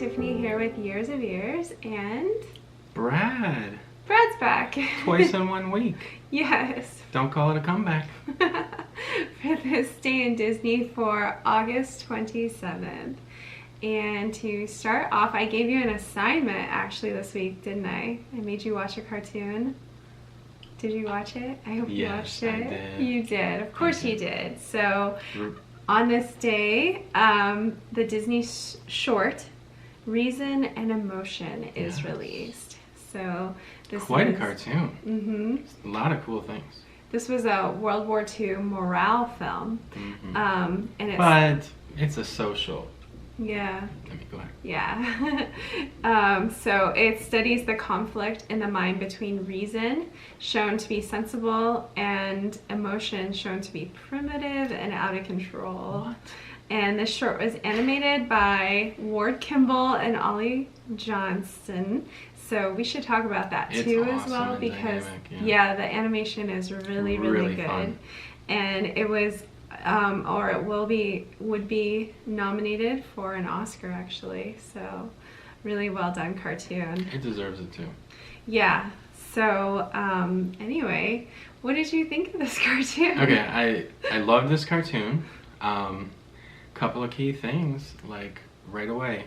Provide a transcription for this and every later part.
Tiffany here with Years of Years, and Brad's back. Twice in 1 week. Yes. Don't call it a comeback. For this day in Disney for August 27th. And to start off, I gave you an assignment actually this week, didn't I? I made you watch a cartoon. Did you watch it? I hope you watched it. I did. You did. Of course you did. So on this day, the Disney short Reason and Emotion is released. So this quite is a cartoon. Mm-hmm. A lot of cool things. This was a World War II morale film. Mm-hmm. And but it's a social. Yeah. Let me go ahead. Yeah. So it studies the conflict in the mind between reason, shown to be sensible, and emotion, shown to be primitive and out of control. What? And this short was animated by Kimball and Ollie Johnston. So we should talk about that too awesome as well, and because dynamic, the animation is really good. Fun. And it was or it would be nominated for an Oscar actually. So really well done cartoon. It deserves it too. Yeah. So anyway, what did you think of this cartoon? Okay, I love this cartoon. Couple of key things, like right away.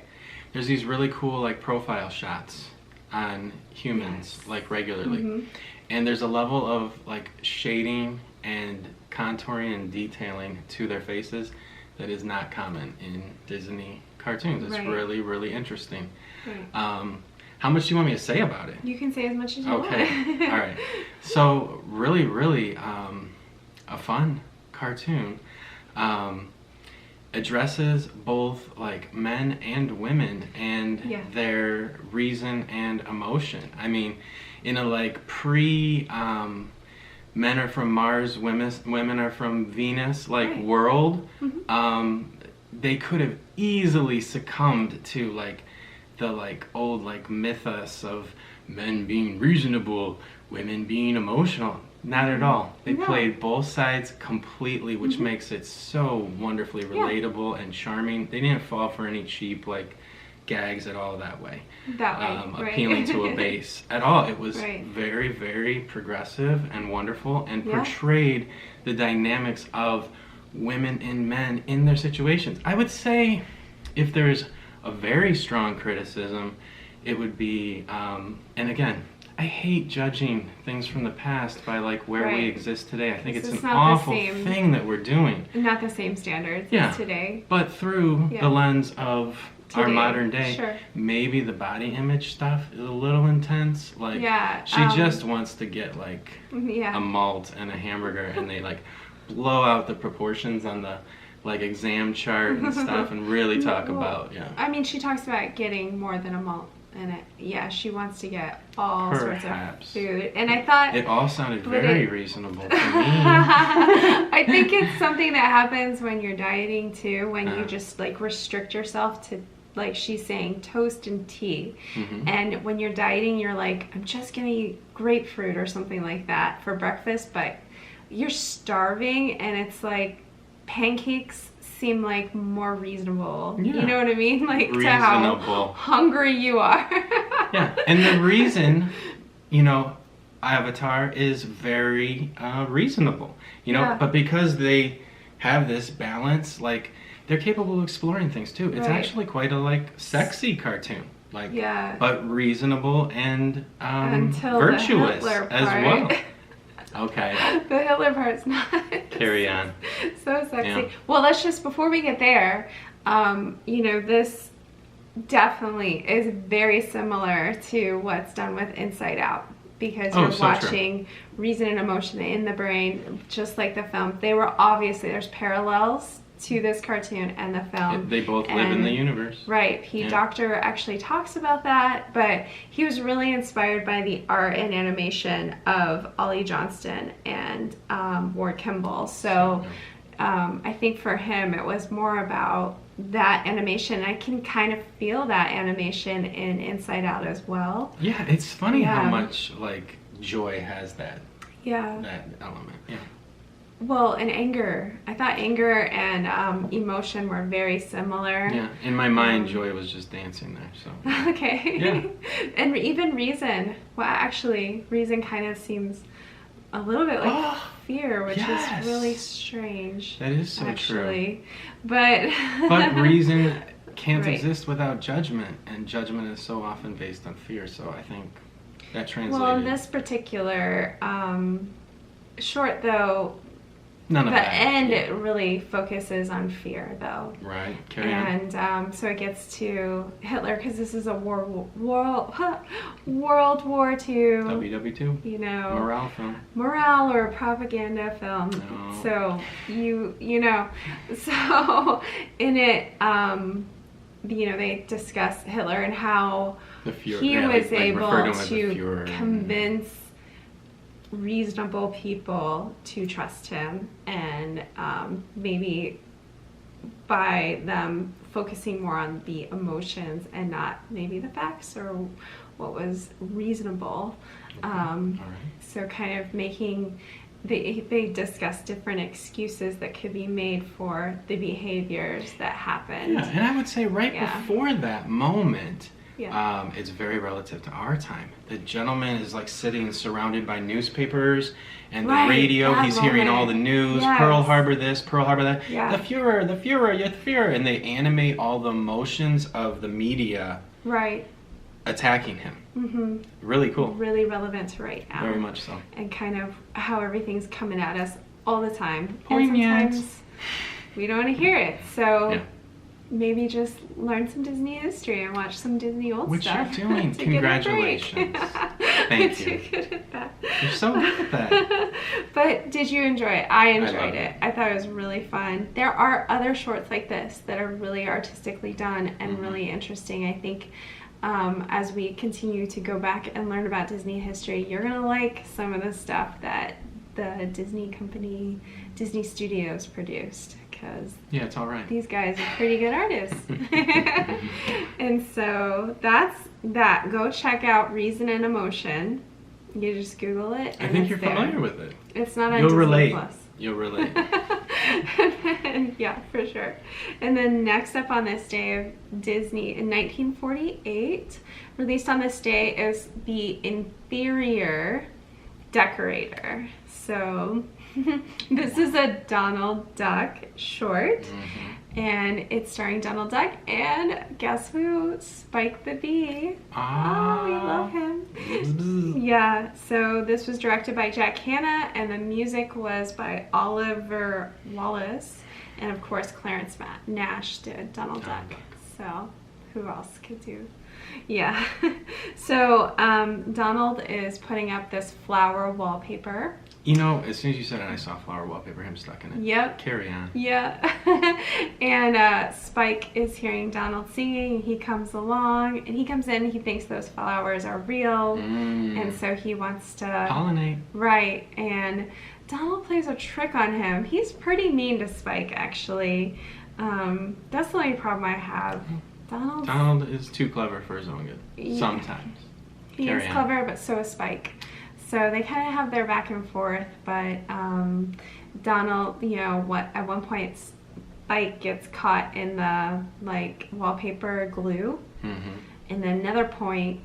There's these really cool like profile shots on humans, like regularly. Mm-hmm. And there's a level of like shading and contouring and detailing to their faces that is not common in Disney cartoons. It's really, really interesting. Right. How much do you want me to say about it? You can say as much as you want. Okay. All right. So really a fun cartoon. Addresses both like men and women and their reason and emotion. I mean, in a like men are from Mars, women are from Venus like world, they could have easily succumbed to like the like old like mythos of men being reasonable, women being emotional. Not at all. They played both sides completely, which makes it so wonderfully relatable and charming. They didn't fall for any cheap like gags at all that way. Appealing to a base at all. It was very, very progressive and wonderful, and portrayed the dynamics of women and men in their situations. I would say if there's a very strong criticism, it would be, and again, I hate judging things from the past by like where we exist today. I think it's an awful thing that we're doing. Not the same standards as today. But through the lens of our modern day, maybe the body image stuff is a little intense. Like she just wants to get like a malt and a hamburger, and they like blow out the proportions on the like exam chart and stuff, and really talk about I mean, she talks about getting more than a malt. And she wants to get all sorts of food. And I thought it all sounded very reasonable to me. I think it's something that happens when you're dieting too, when you just like restrict yourself to, like she's saying, toast and tea. And when you're dieting, you're like, I'm just gonna eat grapefruit or something like that for breakfast, but you're starving, and it's like pancakes seem like more reasonable. You know what I mean? Like to how hungry you are. And the reason, Avatar is very reasonable, but because they have this balance, like they're capable of exploring things too. It's actually quite a like sexy cartoon, like but reasonable and virtuous as well. Okay. The Hitler part's not. Carry on. So sexy. Yeah. Well, let's just, before we get there, this definitely is very similar to what's done with Inside Out, because you're watching reason and emotion in the brain, just like the film. There's parallels to this cartoon and the film. They both live in the universe. Right. Doctor actually talks about that, but he was really inspired by the art and animation of Ollie Johnston and Kimball. So I think for him it was more about that animation. I can kind of feel that animation in Inside Out as well. Yeah, it's funny how much like joy has that element. Well, and anger. I thought anger and emotion were very similar. Yeah, in my mind, Joy was just dancing there. So Okay. Yeah. And even reason. Well, actually, reason kind of seems a little bit like fear, which yes. is really strange. That is so actually. True. But reason can't Right. exist without judgment, and judgment is so often based on fear. So I think that translated. Well, in this particular short, though, None of the that. end Yeah. it really focuses on fear, though. Right. Carry on. And so it gets to Hitler, because this is a World War II. WW2. You know, Morale film. morale or propaganda film. No. So you know, so in it, you know, they discuss Hitler and how The Fuhrer. he Yeah, was like able refer to him as the to Fuhrer. convince reasonable people to trust him, and maybe by them focusing more on the emotions and not maybe the facts or what was reasonable. All right. So kind of making, they discuss different excuses that could be made for the behaviors that happened. Yeah, and I would say right Yeah. before that moment, Yeah. it's very relative to our time. The gentleman is like sitting surrounded by newspapers and the Right, radio. that He's hearing moment. all the news, Yes. Pearl Harbor this, Pearl Harbor that. Yeah. The Fuhrer, you're the Fuhrer. And they animate all the emotions of the media Right. attacking him. Mm-hmm. Really cool. Really relevant to right now. Very much so. And kind of how everything's coming at us all the time. Poignant. And sometimes we don't want to hear it. So Yeah. maybe just learn some Disney history and watch some Disney old Which stuff. you're doing. to get a break. Congratulations. Thank you. You're good at that. You're so good at that. But did you enjoy it? I enjoyed loved it. it. I thought it was really fun. There are other shorts like this that are really artistically done and Mm-hmm. really interesting. I think as we continue to go back and learn about Disney history, you're going to like some of the stuff that the Disney company, Disney Studios produced, because Yeah, it's all right. these guys are pretty good artists. And so that's that. Go check out Reason and Emotion. You just Google it. I and think it's you're there. familiar with it. It's not on You'll Disney relate. Plus. You'll relate. Yeah, for sure. And then next up on this day of Disney in 1948, released on this day is the Inferior Decorator. So this is a Donald Duck short, and it's starring Donald Duck and guess who? Spike the Bee. Oh, we love him. Yeah, so this was directed by Jack Hanna, and the music was by Oliver Wallace, and of course Clarence Nash did Donald Duck. So who else could do? Yeah. So Donald is putting up this flower wallpaper. You know, as soon as you said it, I saw flower wallpaper, him stuck in it. Yep. Carry on. Yeah. And Spike is hearing Donald singing. He comes along, and he comes in. He thinks those flowers are real, and so he wants to pollinate. Right. And Donald plays a trick on him. He's pretty mean to Spike, actually. That's the only problem I have. Donald is too clever for his own good. Yeah. Sometimes. He Carry is on. clever, but so is Spike. So they kind of have their back and forth, but Donald, you know, at one point Spike gets caught in the like wallpaper glue, and then another point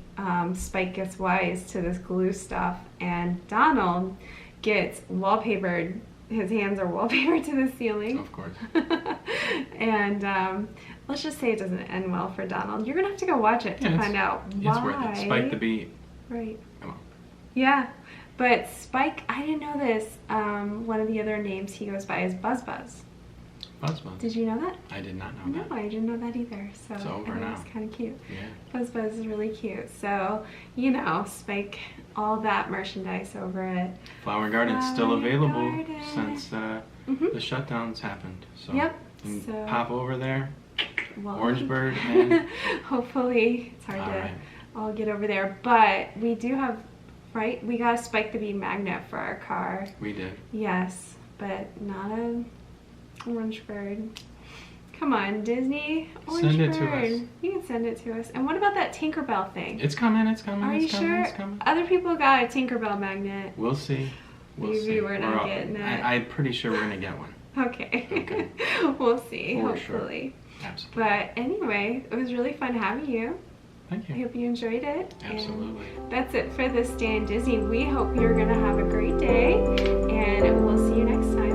Spike gets wise to this glue stuff, and Donald gets wallpapered. His hands are wallpapered to the ceiling. Of course. And let's just say it doesn't end well for Donald. You're gonna have to go watch it to find out why. It's worth it. Spike the Bee. Right. Come on. Yeah, but Spike, I didn't know this. One of the other names he goes by is Buzz Buzz. Buzz Buzz. Did you know that? I did not know No, that. I didn't know that either. So It's over I now. It's kind of cute. Yeah. Buzz Buzz is really cute. So, you know, Spike, all that merchandise over it. Flower Garden's still Flower available Garden. since the shutdowns happened. So Yep. you can So- pop over there. Well, Orangeburg and hopefully it's hard All to right. all get over there. But we do have, right? We got a Spike the Bee magnet for our car. we did. Yes, but not a orange bird. Come on, Disney. Orange Send it bird. to us. You can send it to us. And what about that Tinkerbell thing? It's coming. It's coming. Are it's you coming. sure? It's coming. Other people got a Tinkerbell magnet. We'll see. We'll Maybe see. we're not getting that. I'm pretty sure we're gonna get one. Okay. We'll see, For hopefully. Sure. Absolutely. But anyway, it was really fun having you. Thank I you. hope you enjoyed it. Absolutely. And that's it for this Day in Disney. We hope you're going to have a great day, and we'll see you next time.